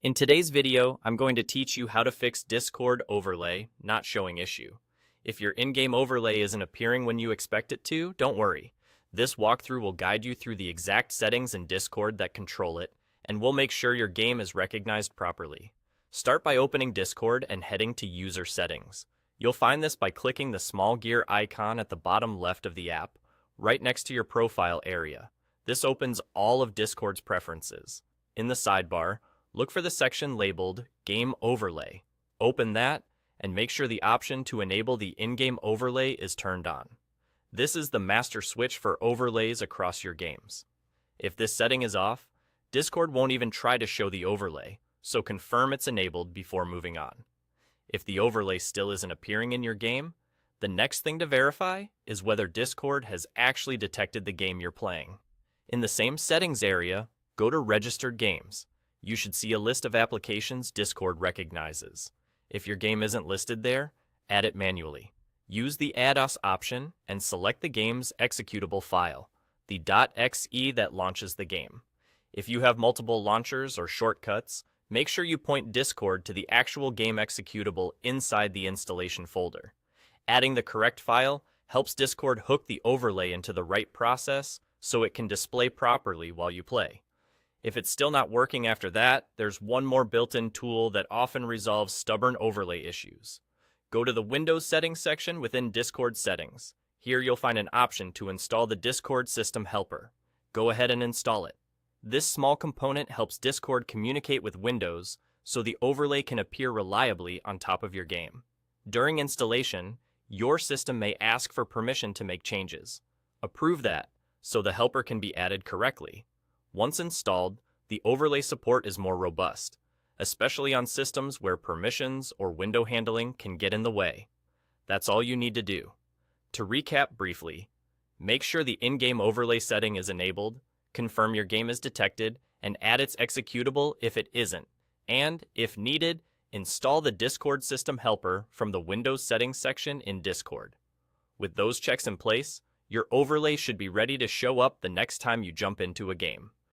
In today's video, I'm going to teach you how to fix Discord overlay not showing issue. If your in-game overlay isn't appearing when you expect it to, don't worry. This walkthrough will guide you through the exact settings in Discord that control it, and we'll make sure your game is recognized properly. Start by opening Discord and heading to User Settings. You'll find this by clicking the small gear icon at the bottom left of the app, right next to your profile area. This opens all of Discord's preferences. In the sidebar, look for the section labeled Game Overlay. Open that and make sure the option to enable the in-game overlay is turned on. This is the master switch for overlays across your games. If this setting is off, Discord won't even try to show the overlay, so confirm it's enabled before moving on. If the overlay still isn't appearing in your game, the next thing to verify is whether Discord has actually detected the game you're playing. In the same settings area, go to Registered Games. You should see a list of applications Discord recognizes. If your game isn't listed there, add it manually. Use the Add Us option and select the game's executable file, the .exe that launches the game. If you have multiple launchers or shortcuts, make sure you point Discord to the actual game executable inside the installation folder. Adding the correct file helps Discord hook the overlay into the right process so it can display properly while you play. If it's still not working after that, there's one more built-in tool that often resolves stubborn overlay issues. Go to the Windows Settings section within Discord Settings. Here you'll find an option to install the Discord System Helper. Go ahead and install it. This small component helps Discord communicate with Windows so the overlay can appear reliably on top of your game. During installation, your system may ask for permission to make changes. Approve that so the helper can be added correctly. Once installed, the overlay support is more robust, especially on systems where permissions or window handling can get in the way. That's all you need to do. To recap briefly, make sure the in-game overlay setting is enabled, confirm your game is detected, and add its executable if it isn't, and, if needed, install the Discord System Helper from the Windows Settings section in Discord. With those checks in place, your overlay should be ready to show up the next time you jump into a game.